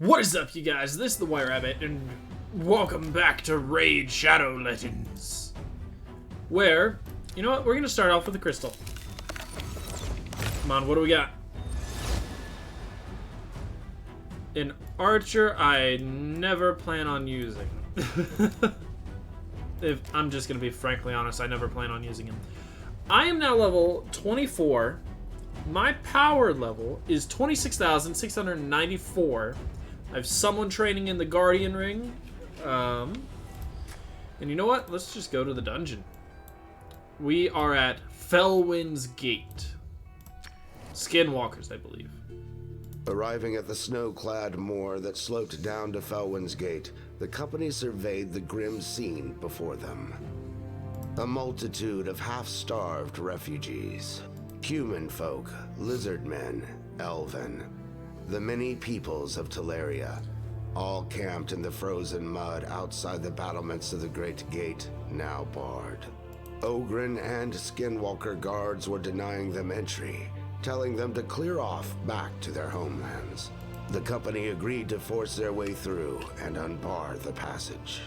What is up, you guys? This is the White Rabbit, and welcome back to Raid Shadow Legends. Where, you know what, we're gonna start off with a crystal. Come on, what do we got? An archer I never plan on using. If I'm just gonna be frankly honest, I never plan on using him. I am now level 24. My power level is 26,694. I have someone training in the Guardian Ring. And you know what? Let's just go to the dungeon. We are at Felwin's Gate. Skinwalkers, I believe. Arriving at the snow-clad moor that sloped down to Felwin's Gate, the company surveyed the grim scene before them. A multitude of half-starved refugees. Human folk, lizard men, elven. The many peoples of Teleria, all camped in the frozen mud outside the battlements of the Great Gate, now barred. Ogryn and Skinwalker guards were denying them entry, telling them to clear off back to their homelands. The company agreed to force their way through and unbar the passage.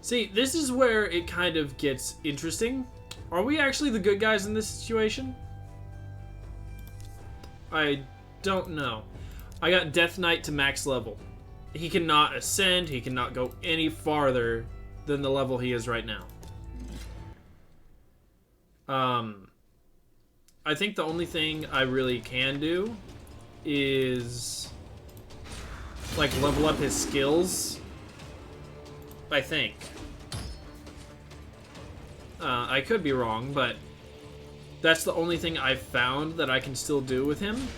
See, this is where it kind of gets interesting. Are we actually the good guys in this situation? I don't know. I got Death Knight to max level. He cannot ascend, he cannot go any farther than the level he is right now. I think the only thing I really can do is like level up his skills, I think. I could be wrong, but that's the only thing I've found that I can still do with him.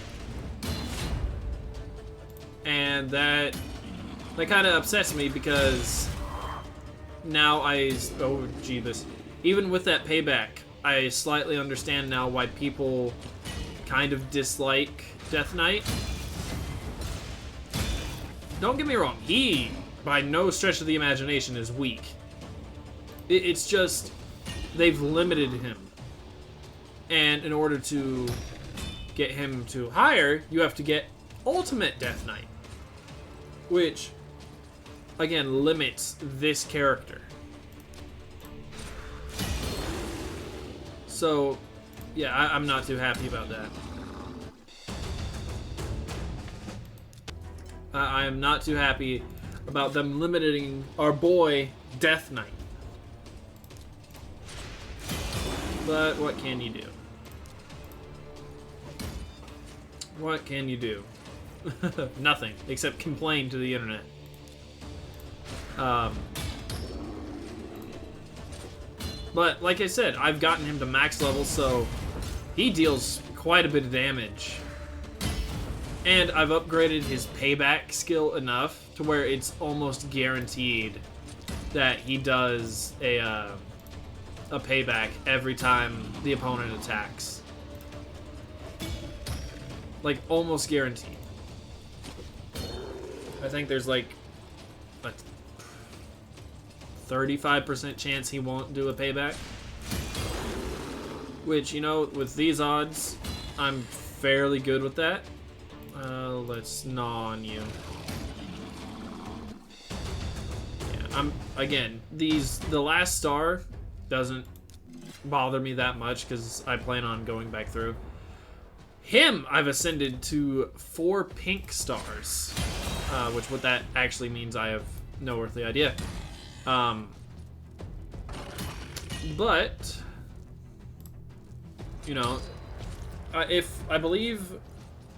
And that kind of upsets me because now oh jeebus. Even with that payback, I slightly understand now why people kind of dislike Death Knight. Don't get me wrong, he, by no stretch of the imagination, is weak. It's just, they've limited him. And in order to get him to higher, you have to get Ultimate Death Knight. Which, again, limits this character. So, yeah, I'm not too happy about that. I am not too happy about them limiting our boy, Death Knight. But what can you do? What can you do? Nothing, except complain to the internet. But, like I said, I've gotten him to max level, so he deals quite a bit of damage. And I've upgraded his payback skill enough to where it's almost guaranteed that he does a payback every time the opponent attacks. Like, almost guaranteed. I think there's like a 35% chance he won't do a payback. Which, you know, with these odds, I'm fairly good with that. Let's gnaw on you. Yeah, again, the last star doesn't bother me that much because I plan on going back through. Him, I've ascended to 4 pink stars. Which what that actually means, I have no earthly idea. But, you know, if I believe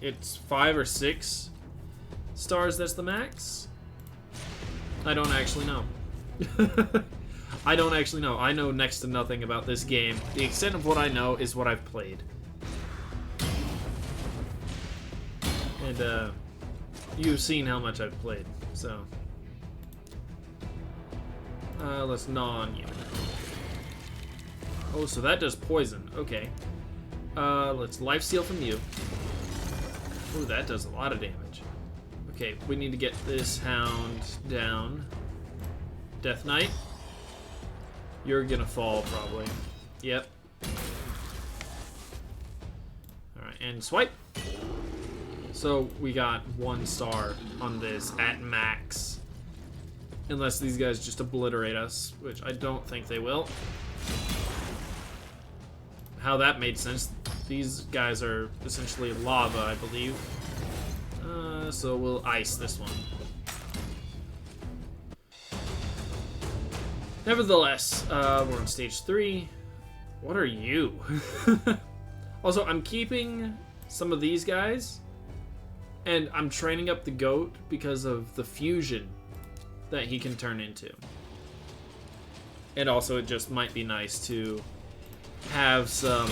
it's 5 or 6 stars that's the max. I don't actually know. I don't actually know. I know next to nothing about this game. The extent of what I know is what I've played. And, you've seen how much I've played, so. Let's gnaw on you. Oh, so that does poison. Okay. Let's lifesteal from you. Oh, that does a lot of damage. Okay, we need to get this hound down. Death Knight. You're gonna fall, probably. Yep. Alright, and swipe. So we got 1 star on this at max. Unless these guys just obliterate us, which I don't think they will. How that made sense. These guys are essentially lava, I believe. So we'll ice this one. Nevertheless, we're on stage 3. What are you? Also, I'm keeping some of these guys, and I'm training up the goat because of the fusion that he can turn into. And also, it just might be nice to have some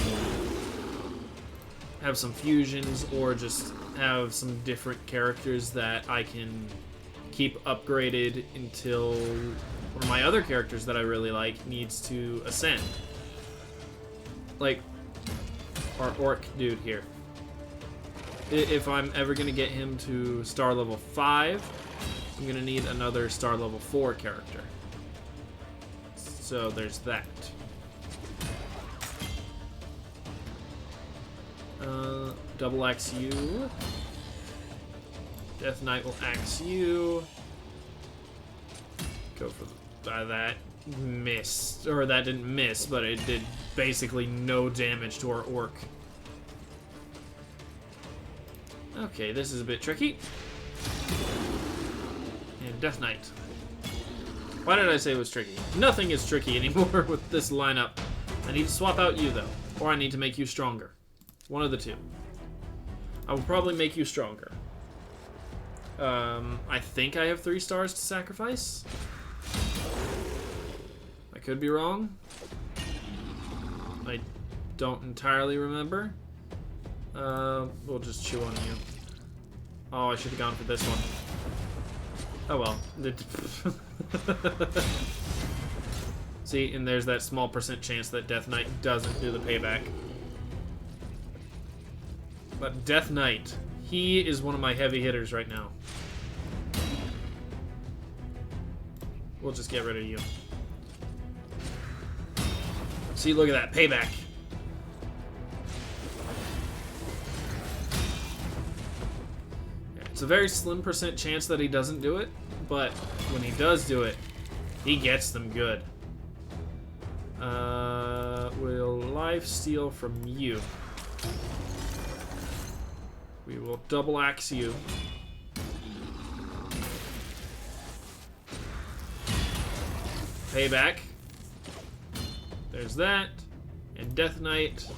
fusions, or just have some different characters that I can keep upgraded until one of my other characters that I really like needs to ascend. Like our orc dude here. If I'm ever gonna get him to star level 5, I'm gonna need another star level 4 character. So there's that. Double axe you. Death Knight will axe you. Go for that. Missed. Or that didn't miss, but it did basically no damage to our orc. Okay, this is a bit tricky. And Death Knight. Why did I say it was tricky? Nothing is tricky anymore with this lineup. I need to swap out you, though. Or I need to make you stronger. One of the two. I will probably make you stronger. I think I have 3 stars to sacrifice. I could be wrong. I don't entirely remember. We'll just chew on you. Oh, I should have gone for this one. Oh well. See, and there's that small % chance that Death Knight doesn't do the payback. But Death Knight, he is one of my heavy hitters right now. We'll just get rid of you. See, look at that payback. It's a very slim % chance that he doesn't do it, but when he does do it, he gets them good. We'll life steal from you. We will double axe you. Payback. There's that. And Death Knight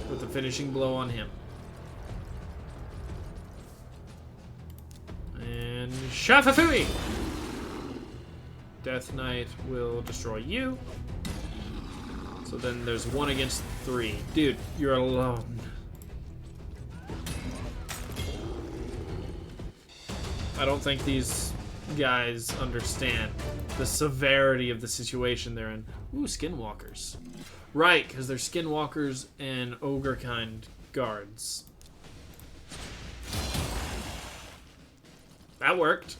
with the finishing blow on him. And Shafafui! Death Knight will destroy you. So then there's 1 against 3. Dude, you're alone. I don't think these guys understand the severity of the situation they're in. Ooh, skinwalkers. Right, because they're skinwalkers and ogre kind guards. That worked.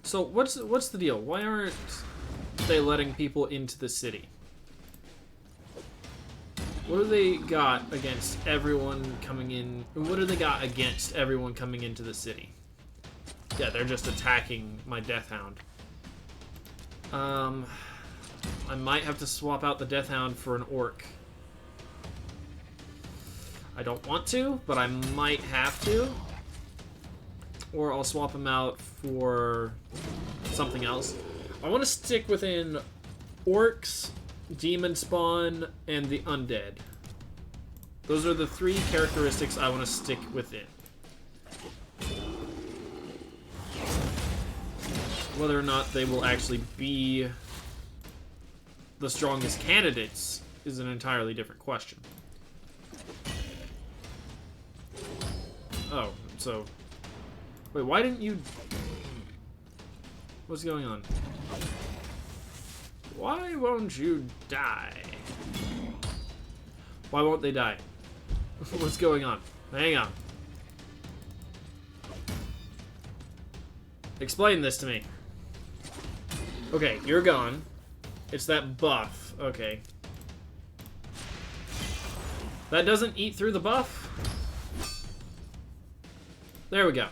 So what's the deal? Why aren't they letting people into the city? What do they got against everyone coming in? What do they got against everyone coming into the city? Yeah, they're just attacking my Death Hound. I might have to swap out the Death Hound for an orc. I don't want to, but I might have to. Or I'll swap him out for something else. I want to stick within orcs, demon spawn, and the undead. Those are the 3 characteristics I want to stick within. Whether or not they will actually be the strongest candidates is an entirely different question. Oh, so... Wait, why didn't you... What's going on? Why won't you die? Why won't they die? What's going on? Hang on. Explain this to me. Okay, you're gone. It's that buff. Okay. That doesn't eat through the buff? There we go.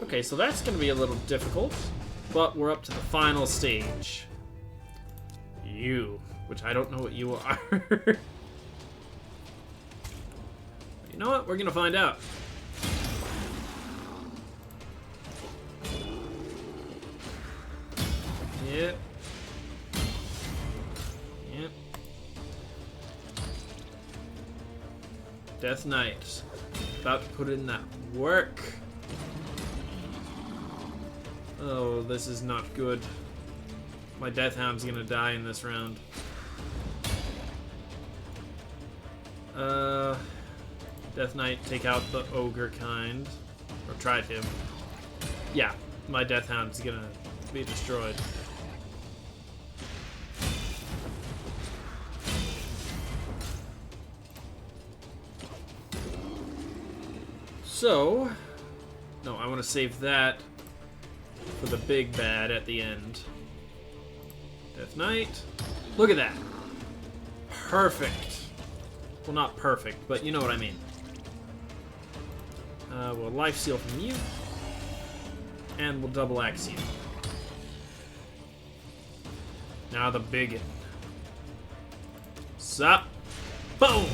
Okay, so that's going to be a little difficult, but we're up to the final stage. You, which I don't know what you are. You know what? We're going to find out. Yep. Yep. Death Knight. About to put in that work. Oh, this is not good. My Death Hound's gonna die in this round. Death Knight, take out the ogre kind. Or try to. Yeah, my Death Hound's gonna be destroyed. So, no, I want to save that for the big bad at the end. Death Knight. Look at that. Perfect. Well, not perfect, but you know what I mean. We'll life steal from you. And we'll double axe you. Now the biggin. Sup. Boom!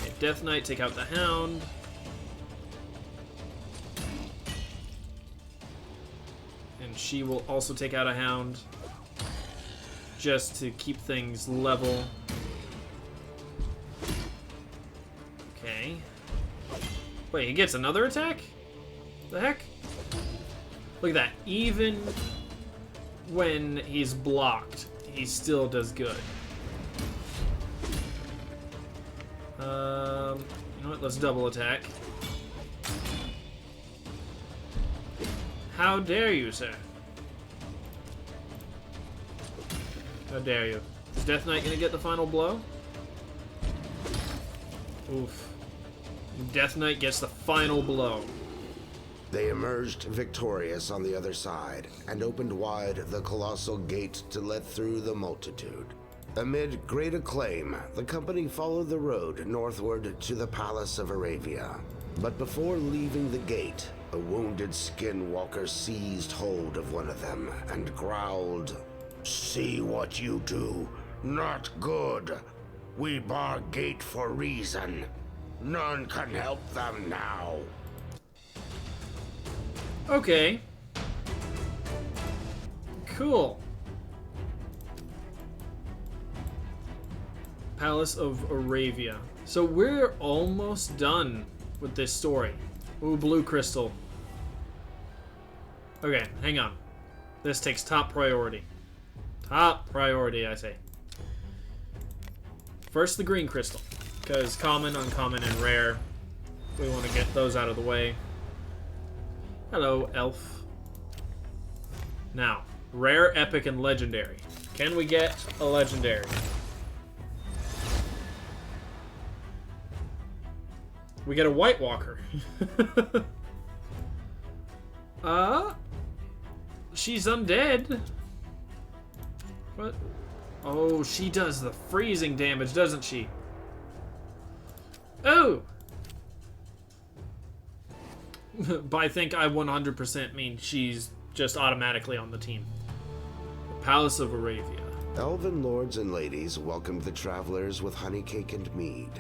Okay, Death Knight, take out the Hound. And she will also take out a Hound. Just to keep things level. Okay. Wait, he gets another attack? The heck? Look at that. Even when he's blocked, he still does good. You know what? Let's double attack. How dare you, sir? How dare you? Is Death Knight gonna get the final blow? Oof. Death Knight gets the final blow. They emerged victorious on the other side and opened wide the colossal gate to let through the multitude. Amid great acclaim, the company followed the road northward to the Palace of Aravia. But before leaving the gate, a wounded skinwalker seized hold of one of them and growled, "See what you do. Not good. We bar gate for reason. None can help them now." Okay. Cool. Palace of Aravia. So we're almost done with this story. Ooh, blue crystal. Okay, hang on. This takes top priority. Top priority, I say. First, the green crystal. Because common, uncommon, and rare. We want to get those out of the way. Hello, elf. Now, rare, epic, and legendary. Can we get a legendary? We get a White Walker. She's undead. What? Oh, she does the freezing damage, doesn't she? Oh! By think I 100% mean she's just automatically on the team. The Palace of Aravia. Elven lords and ladies welcomed the travelers with honey cake and mead.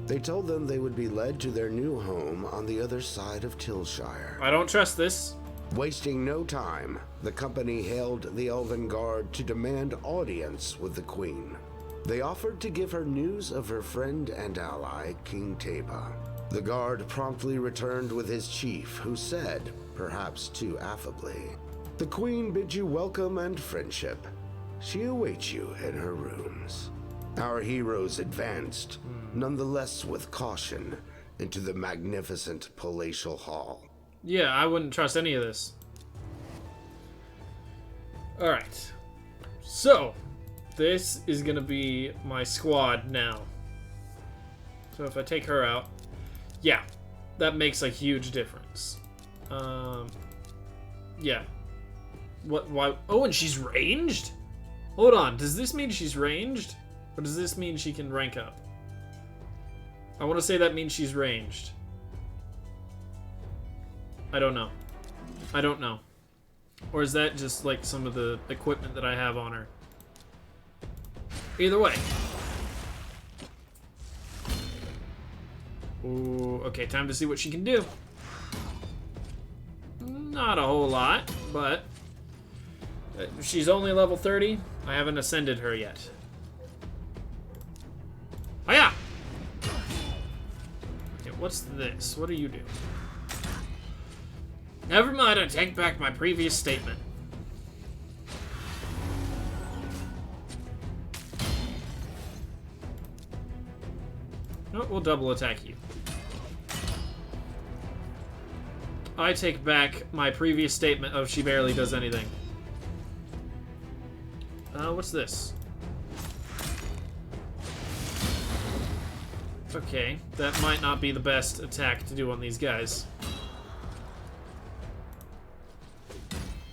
They told them they would be led to their new home on the other side of Tilshire. I don't trust this. Wasting no time, the company hailed the Elven Guard to demand audience with the Queen. They offered to give her news of her friend and ally, King Teba. The Guard promptly returned with his chief, who said, perhaps too affably, "The Queen bids you welcome and friendship. She awaits you in her rooms." Our heroes advanced, nonetheless with caution, into the magnificent palatial hall. Yeah, I wouldn't trust any of this. Alright. So, this is gonna be my squad now. So if I take her out, yeah, that makes a huge difference. Yeah. What, why? Oh, and she's ranged? Hold on, does this mean she's ranged? Or does this mean she can rank up? I want to say that means she's ranged. I don't know. I don't know. Or is that just like some of the equipment that I have on her? Either way. Ooh, okay, time to see what she can do. Not a whole lot, but she's only level 30. I haven't ascended her yet. Hiya! Okay, what's this? What do you do? Never mind, I take back my previous statement. No, we'll double attack you. I take back my previous statement of she barely does anything. What's this? Okay, that might not be the best attack to do on these guys.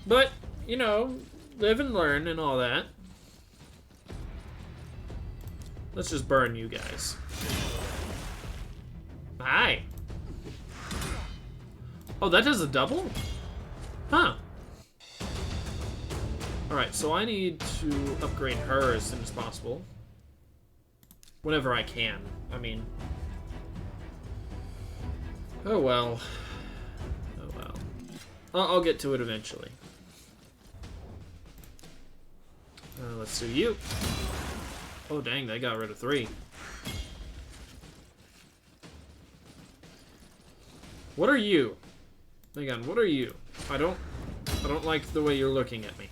But, you know, live and learn and all that. Let's just burn you guys. Hi. Oh, that does a double? Huh. Alright, so I need to upgrade her as soon as possible. Whenever I can. I mean... Oh well. Oh well. I'll get to it eventually. Let's do you. Oh dang, they got rid of 3. What are you? Hang on, what are you? I don't like the way you're looking at me.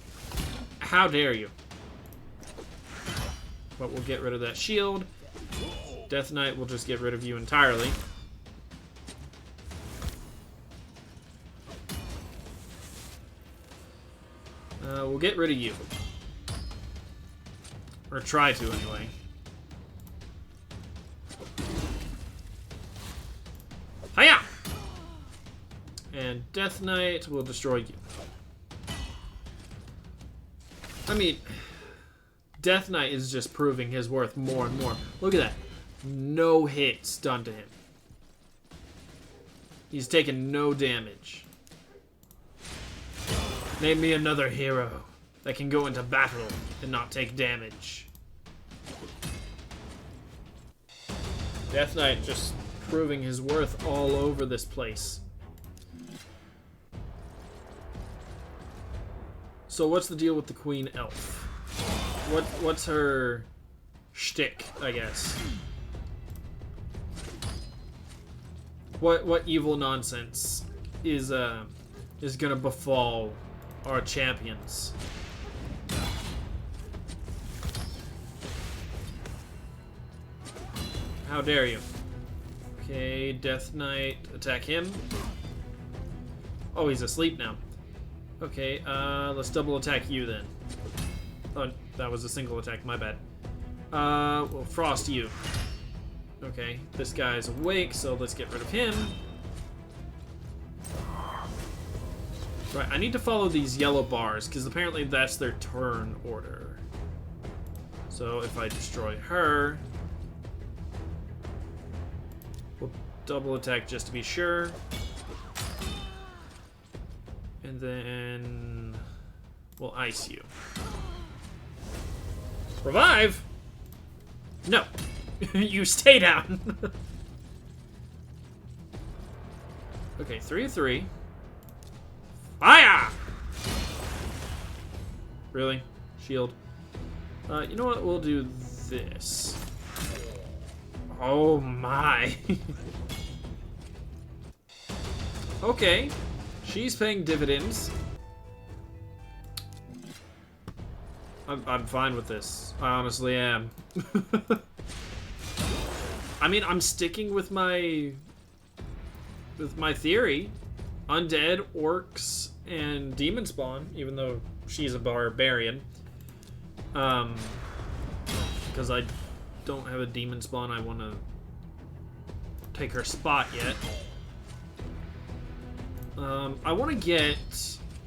How dare you? But we'll get rid of that shield. Death Knight will just get rid of you entirely. We'll get rid of you. Or try to, anyway. Hiya! And Death Knight will destroy you. I mean, Death Knight is just proving his worth more and more. Look at that. No hits done to him. He's taken no damage. Name me another hero that can go into battle and not take damage. Death Knight just proving his worth all over this place. So what's the deal with the Queen Elf? What's her shtick, I guess? What evil nonsense is gonna befall our champions? How dare you? Okay, Death Knight, attack him. Oh, he's asleep now. Okay, let's double attack you then. Oh, that was a single attack, my bad. We'll frost you. Okay, this guy's awake, so let's get rid of him. Right, I need to follow these yellow bars, because apparently that's their turn order. So if I destroy her... We'll double attack just to be sure. And then... we'll ice you. Revive? No. You stay down. Okay, 3 of 3. Fire! Really? Shield. You know what? We'll do this. Oh my. Okay. She's paying dividends. I'm fine with this. I honestly am. I mean, I'm sticking with my theory. Undead, orcs, and demon spawn, even though she's a barbarian. Because I don't have a demon spawn, I want to take her spot yet. I want to get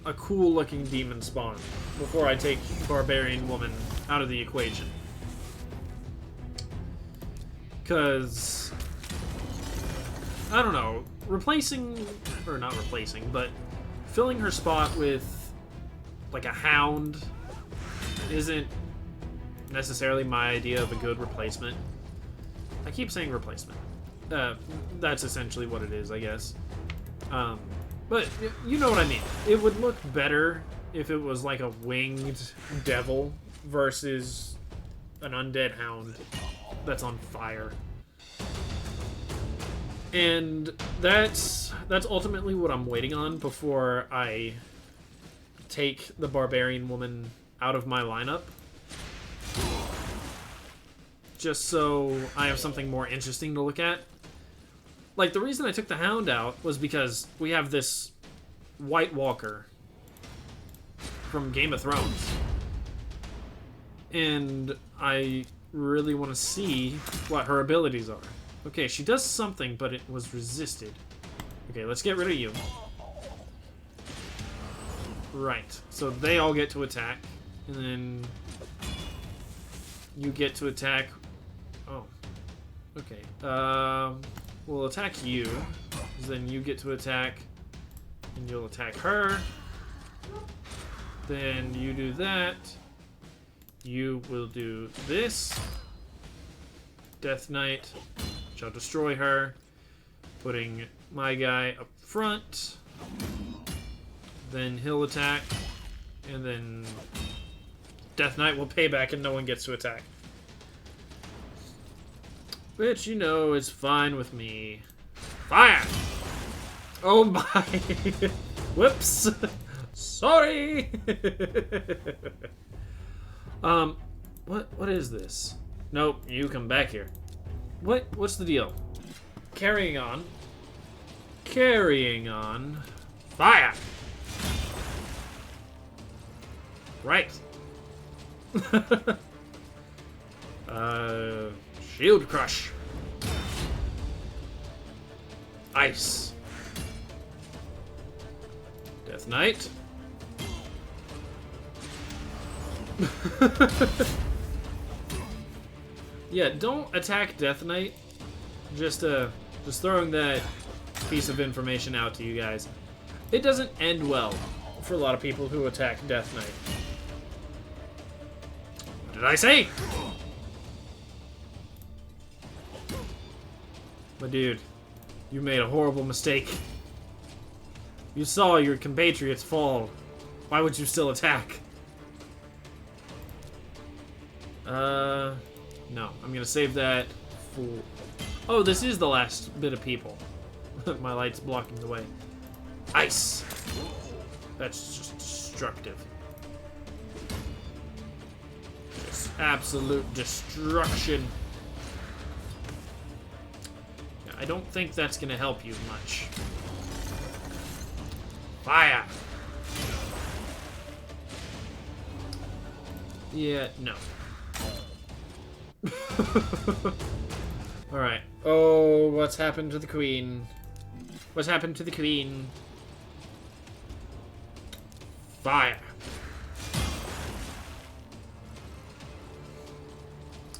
a cool looking demon spawn before I take barbarian woman out of the equation. Because I don't know, replacing, or not replacing, but filling her spot with like a hound isn't necessarily my idea of a good replacement. I keep saying replacement. That's essentially what it is, I guess. But you know what I mean. It would look better if it was like a winged devil versus an undead hound that's on fire. And that's ultimately what I'm waiting on before I take the barbarian woman out of my lineup. Just so I have something more interesting to look at. Like, the reason I took the hound out was because we have this White Walker from Game of Thrones. And I really want to see what her abilities are. Okay, she does something, but it was resisted. Okay, let's get rid of you. Right, so they all get to attack, and then you get to attack. Oh, okay. We'll attack you, then you get to attack, and you'll attack her. Then you do that. You will do this. Death Knight shall destroy her, putting my guy up front. Then he'll attack, and then Death Knight will pay back and no one gets to attack. Which, you know, is fine with me. Fire! Oh my! Whoops! Sorry! What is this? Nope, you come back here. What's the deal? Carrying on. Carrying on. Fire! Right. Shield crush. Ice. Death Knight. Yeah, don't attack Death Knight. Just throwing that piece of information out to you guys. It doesn't end well for a lot of people who attack Death Knight. What did I say? My dude, you made a horrible mistake. You saw your compatriots fall. Why would you still attack? No. I'm gonna save that for... Oh, this is the last bit of people. My light's blocking the way. Ice! That's just destructive. Just absolute destruction. Yeah, I don't think that's gonna help you much. Fire! Yeah, no. Alright. Oh, what's happened to the queen? What's happened to the queen? Fire.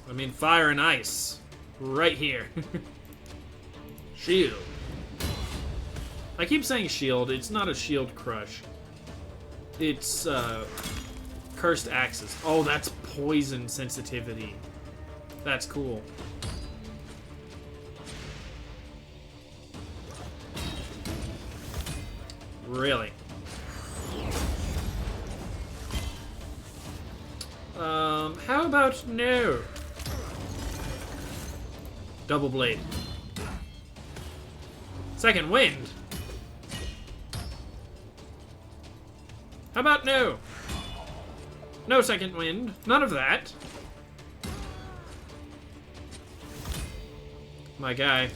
I mean, fire and ice. Right here. Shield. I keep saying shield. It's not a shield crush. It's, Cursed Axes. Oh, that's poison sensitivity. That's cool. Really? How about no? Double blade. Second wind. How about no? No second wind. None of that. My guy.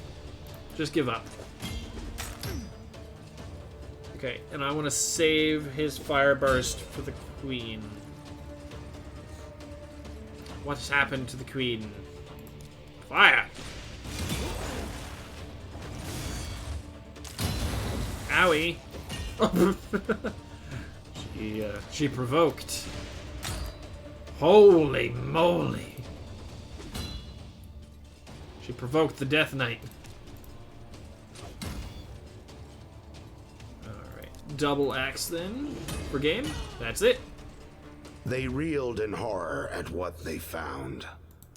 Just give up. Okay, and I want to save his fire burst for the queen. What has happened to the queen? Fire! Owie! She provoked. Holy moly! She provoked the Death Knight. double X then for game. That's it. They reeled in horror at what they found.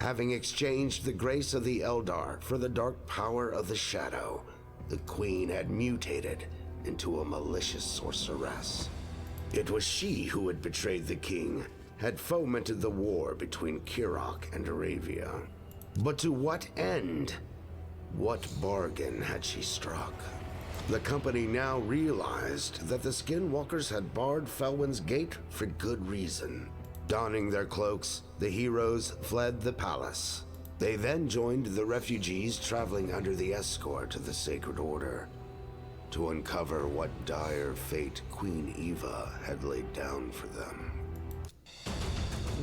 Having exchanged the grace of the Eldar for the dark power of the Shadow, the Queen had mutated into a malicious sorceress. It was she who had betrayed the king, had fomented the war between Kirok and Aravia. But to what end? What bargain had she struck? The company now realized that the Skinwalkers had barred Felwyn's Gate for good reason. Donning their cloaks, the heroes fled the palace. They then joined the refugees traveling under the escort of the Sacred Order to uncover what dire fate Queen Eva had laid down for them.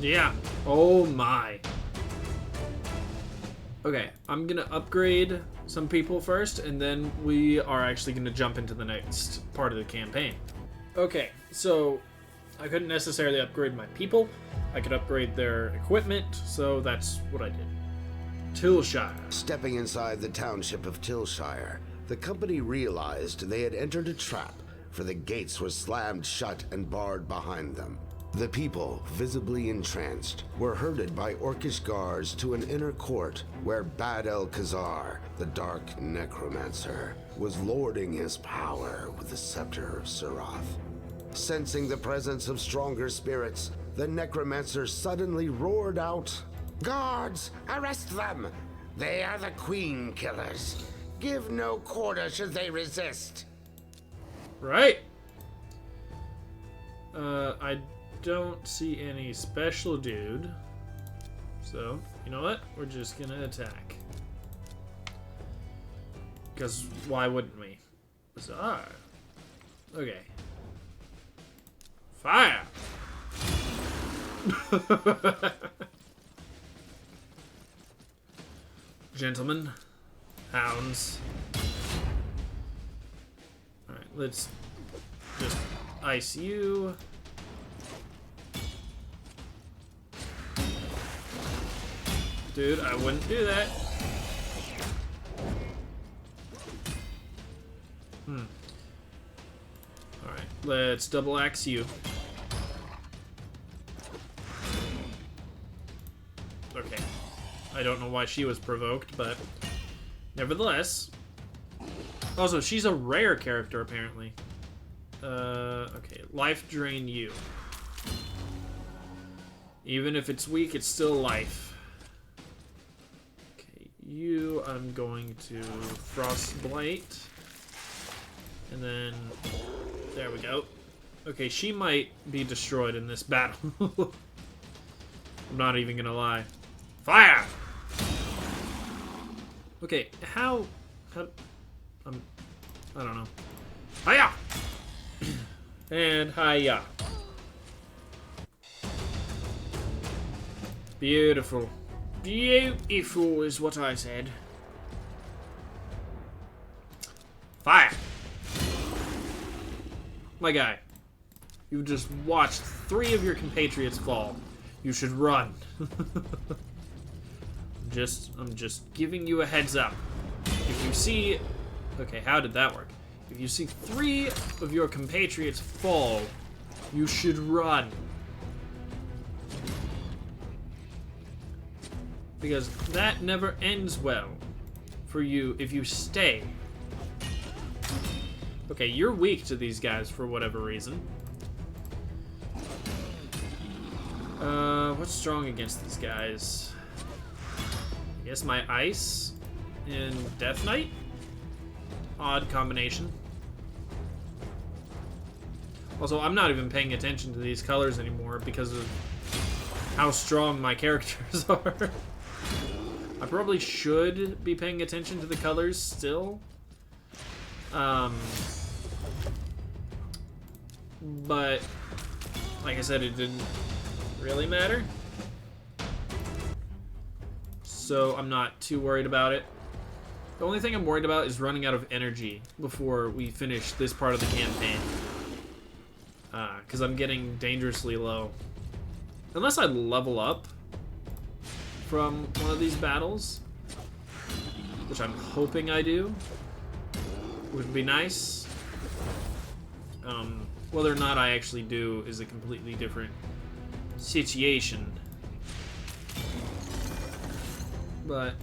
Yeah. Oh my. Okay, I'm gonna upgrade some people first, and then we are actually gonna jump into the next part of the campaign. Okay, so I couldn't necessarily upgrade my people. I could upgrade their equipment, so that's what I did. Tilshire. Stepping inside the township of Tilshire, the company realized they had entered a trap, for the gates were slammed shut and barred behind them. The people, visibly entranced, were herded by Orcish guards to an inner court where Bad El-Khazar, the dark necromancer, was lording his power with the scepter of Surath. Sensing the presence of stronger spirits, the necromancer suddenly roared out, "Guards, arrest them! They are the Queen Killers. Give no quarter should they resist." Right. I don't see any special dude. So, you know what? We're just gonna attack. Because why wouldn't we? Bizarre. Okay. Fire! Gentlemen. Hounds. Alright, let's just ice you. Dude, I wouldn't do that. Alright, let's double axe you. Okay. I don't know why she was provoked, but nevertheless. Also, she's a rare character, apparently. Okay. Life drain you. Even if it's weak, it's still life. You, I'm going to Frostblight. And then, there we go. Okay, she might be destroyed in this battle. I'm not even gonna lie. Fire! Okay, how, I don't know. Hiya! And hiya. Beautiful. Beautiful is what I said. Fire! My guy, you just watched 3 of your compatriots fall. You should run. I'm just giving you a heads up. If you see... Okay, how did that work? If you see 3 of your compatriots fall, you should run. Because that never ends well for you if you stay. Okay, you're weak to these guys for whatever reason. What's strong against these guys? I guess my ice and Death Knight? Odd combination. Also, I'm not even paying attention to these colors anymore because of how strong my characters are. I probably should be paying attention to the colors still. But, like I said, it didn't really matter. So I'm not too worried about it. The only thing I'm worried about is running out of energy before we finish this part of the campaign. Because I'm getting dangerously low. Unless I level up from one of these battles, which I'm hoping I do, would be nice. Whether or not I actually do is a completely different situation. But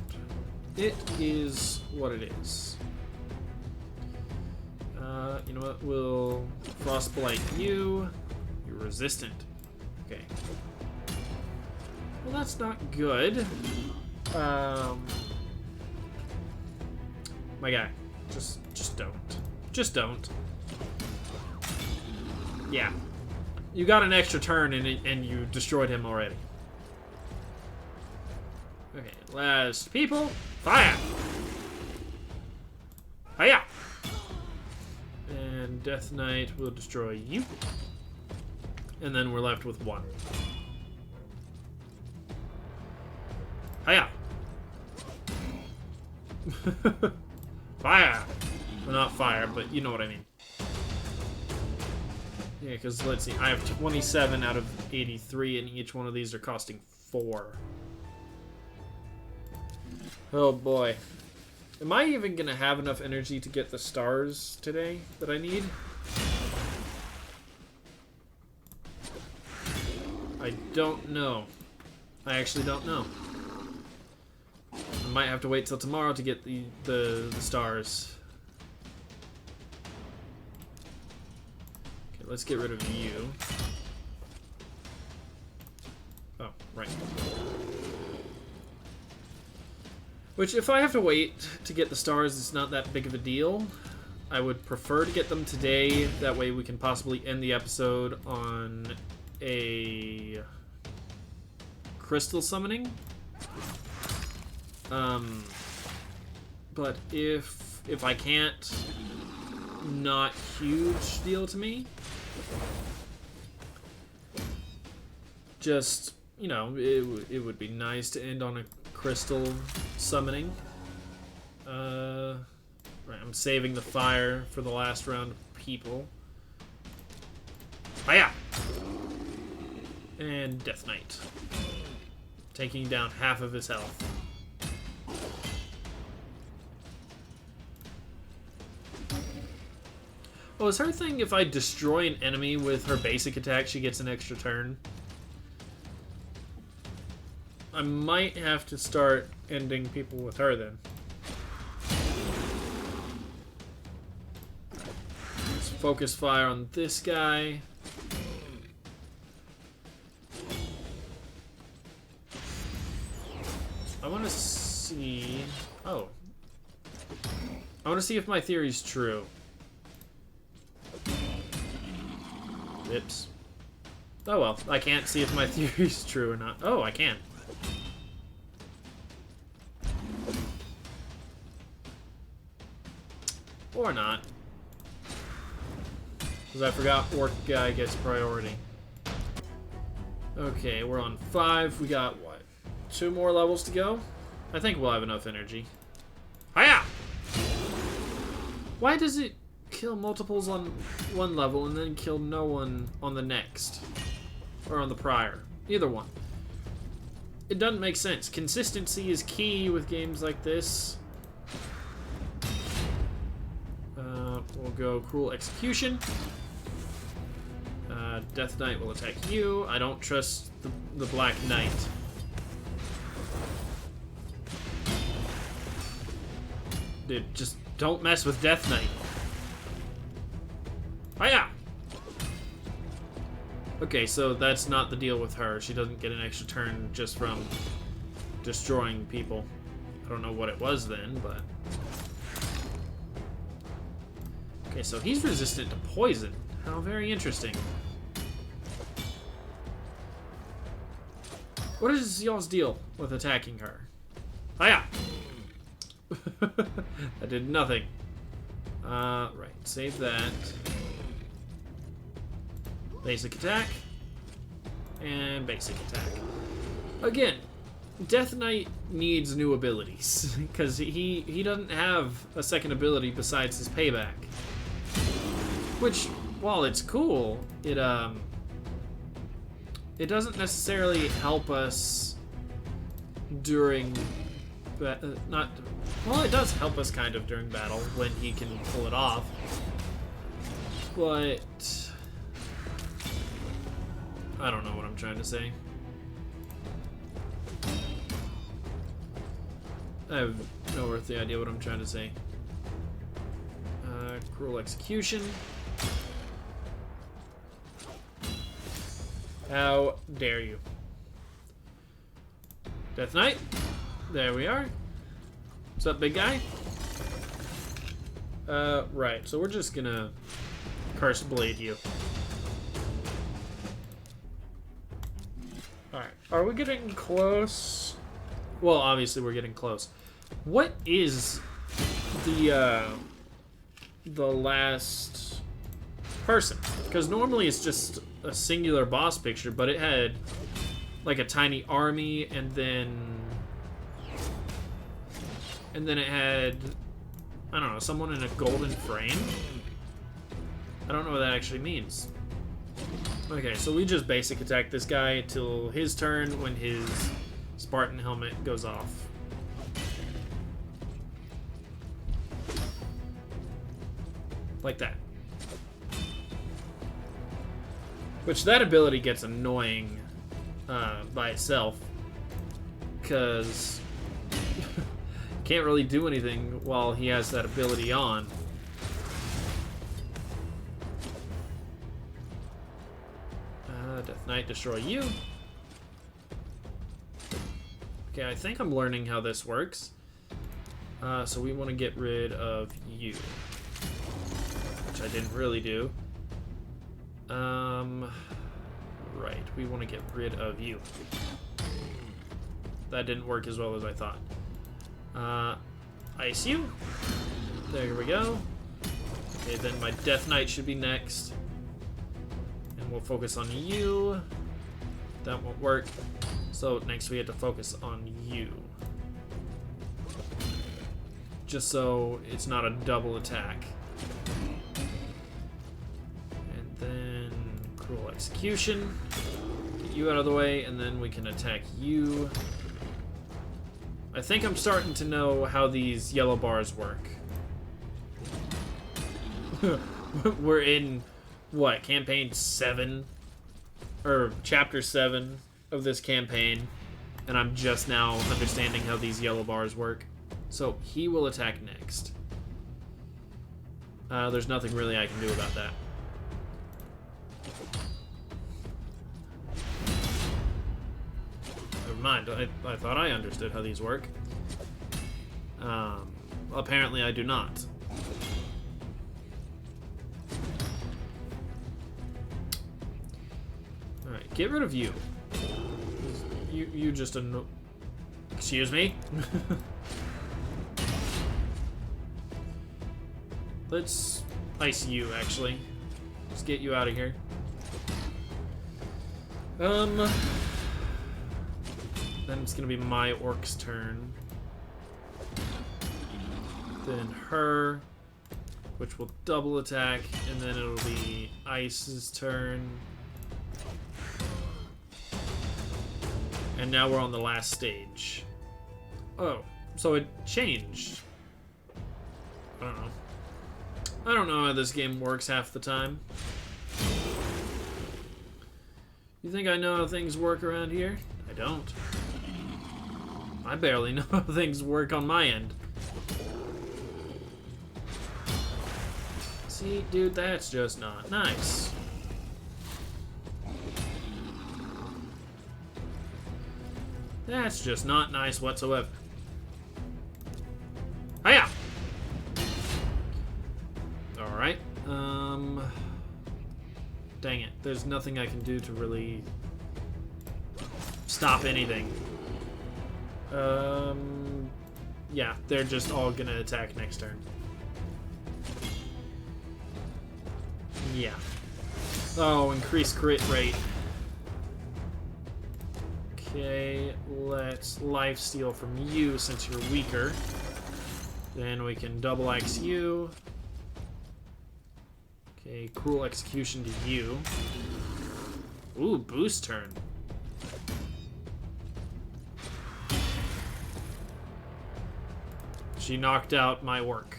it is what it is. You know what? We'll Frostblight you. You're resistant. Okay. Well, that's not good. My guy, just don't. Just don't. Yeah. You got an extra turn and you destroyed him already. Okay, last people. Fire! Hiya! And Death Knight will destroy you. And then we're left with one. Hiya! Fire! Well, not fire, but you know what I mean. Yeah, because let's see, I have 27 out of 83, and each one of these are costing 4. Oh boy. Am I even gonna have enough energy to get the stars today that I need? I don't know. I actually don't know. I might have to wait till tomorrow to get the stars. Okay, let's get rid of you. Oh, right. Which, if I have to wait to get the stars, it's not that big of a deal. I would prefer to get them today. That way we can possibly end the episode on a crystal summoning. But if I can't, not huge deal to me. Just, you know, it would be nice to end on a crystal summoning. Right, I'm saving the fire for the last round of people. Hiya! And Death Knight. Taking down half of his health. Oh, is her thing if I destroy an enemy with her basic attack, she gets an extra turn? I might have to start ending people with her then. Let's focus fire on this guy. I want to see... Oh. I want to see if my theory's true. Oops. Oh well, I can't see if my theory's true or not. Oh, I can. Or not. Because I forgot Orc guy gets priority. Okay, we're on 5. We got, what, 2 more levels to go? I think we'll have enough energy. Hiya! Why does it kill multiples on one level and then kill no one on the next? Or on the prior? Either one. It doesn't make sense. Consistency is key with games like this. We'll go Cruel Execution. Death Knight will attack you. I don't trust the Black Knight. Dude, just don't mess with Death Knight. Hiya! Okay, so that's not the deal with her. She doesn't get an extra turn just from destroying people. I don't know what it was then, but... Okay, so he's resistant to poison. How very interesting. What is y'all's deal with attacking her? Hiya! That did nothing. Right, save that. Basic attack. And basic attack. Again, Death Knight needs new abilities. Because he doesn't have a second ability besides his payback. Which, while it's cool, it doesn't necessarily help us during... Well, it does help us kind of during battle when he can pull it off. But I don't know what I'm trying to say. I have no earthly idea what I'm trying to say. Cruel execution. How dare you? Death Knight. There we are. What's up, big guy? Right. So we're just gonna Curse Blade you. Alright. Are we getting close? Well, obviously we're getting close. What is the last person? Because normally it's just a singular boss picture, but it had like a tiny army, and then it had, I don't know, someone in a golden frame. I don't know what that actually means. Okay, so we just basic attack this guy till his turn when his Spartan helmet goes off. Like that. Which, that ability gets annoying by itself, because can't really do anything while he has that ability on. Death Knight, destroy you. Okay, I think I'm learning how this works. So we want to get rid of you, which I didn't really do. Right, we want to get rid of you. That didn't work as well as I thought. Ice you. There we go. Okay, then my Death Knight should be next. And we'll focus on you. That won't work. So next we have to focus on you. Just so it's not a double attack. And then Cruel Execution. Get you out of the way, and then we can attack you. I think I'm starting to know how these yellow bars work. We're in, what, campaign 7? Or chapter 7 of this campaign, and I'm just now understanding how these yellow bars work. So he will attack next. There's nothing really I can do about that. Never mind, I thought I understood how these work. Apparently I do not. Alright, get rid of you. You just excuse me? Let's ice you, actually. Let's get you out of here. Then it's gonna be my orc's turn. Then her, which will double attack, and then it'll be Ice's turn. And now we're on the last stage. Oh, so it changed. I don't know. I don't know how this game works half the time. You think I know how things work around here? I don't. I barely know how things work on my end. See, dude, that's just not nice. That's just not nice whatsoever. Hiya! Alright, dang it. There's nothing I can do to really stop anything. Yeah, they're just all gonna attack next turn. Yeah. Oh, increased crit rate. Okay, let's lifesteal from you since you're weaker. Then we can double axe you. Okay, Cruel Execution to you. Ooh, boost turn. She knocked out my work.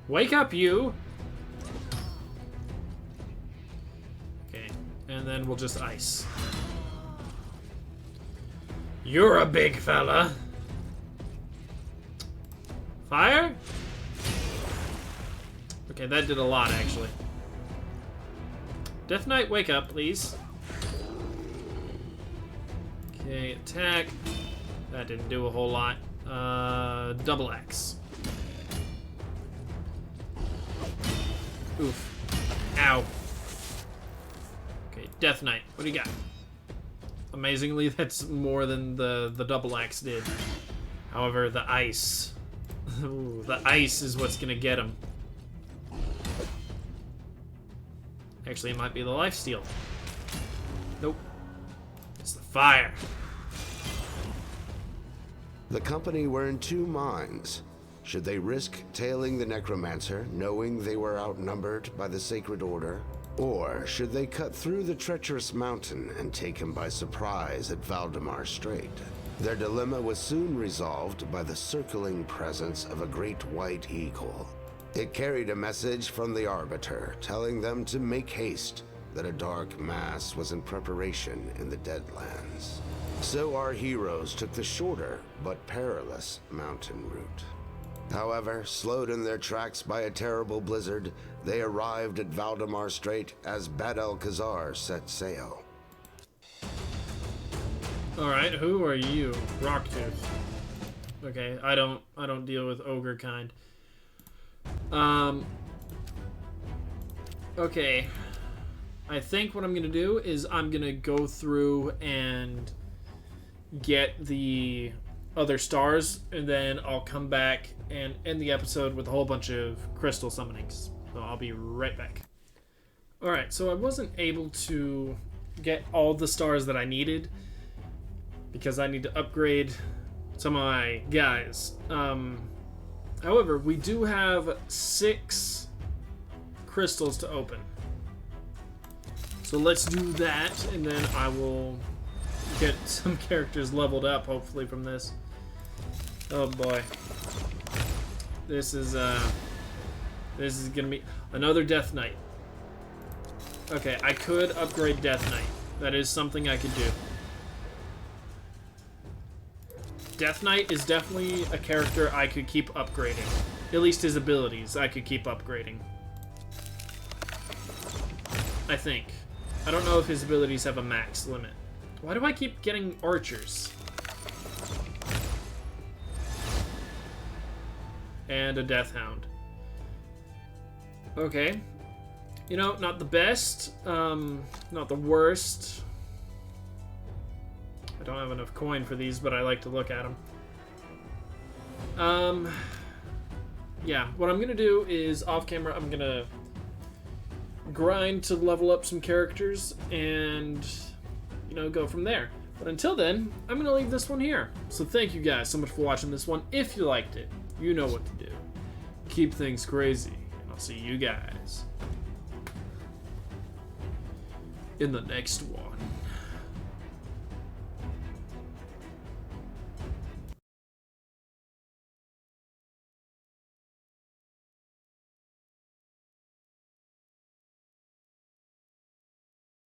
Wake up, you! Okay, and then we'll just ice. You're a big fella. Fire? Okay, that did a lot, actually. Death Knight, wake up, please. Okay, attack. That didn't do a whole lot. Double axe. Oof. Ow. Okay, Death Knight, what do you got? Amazingly, that's more than the double axe did. However, the ice. Ooh, the ice is what's gonna get him. Actually, it might be the lifesteal. Nope. It's the fire. The company were in two minds. Should they risk tailing the necromancer, knowing they were outnumbered by the Sacred Order? Or should they cut through the treacherous mountain and take him by surprise at Valdemar Strait? Their dilemma was soon resolved by the circling presence of a great white eagle. It carried a message from the Arbiter, telling them to make haste, that a dark mass was in preparation in the Deadlands. So our heroes took the shorter, but perilous, mountain route. However, slowed in their tracks by a terrible blizzard, they arrived at Valdemar Strait as Bad-el-Khazar set sail. Alright, who are you? Rocktooth. Okay, I don't deal with ogre kind. Okay. I think what I'm gonna do is I'm gonna go through and get the other stars, and then I'll come back and end the episode with a whole bunch of crystal summonings. So I'll be right back. Alright, so I wasn't able to get all the stars that I needed because I need to upgrade some of my guys. However, we do have 6 crystals to open. So let's do that, and then I will get some characters leveled up, hopefully, from this. Oh boy. This is gonna be another Death Knight. Okay, I could upgrade Death Knight. That is something I could do. Death Knight is definitely a character I could keep upgrading. At least his abilities I could keep upgrading. I think. I don't know if his abilities have a max limit. Why do I keep getting archers? And a Death Hound. Okay. You know, not the best. Not the worst. I don't have enough coin for these, but I like to look at them. Yeah, what I'm gonna do is, off camera, I'm gonna grind to level up some characters and, you know, go from there. But until then, I'm gonna leave this one here. So thank you guys so much for watching this one. If you liked it, you know what to do. Keep things crazy, and I'll see you guys in the next one.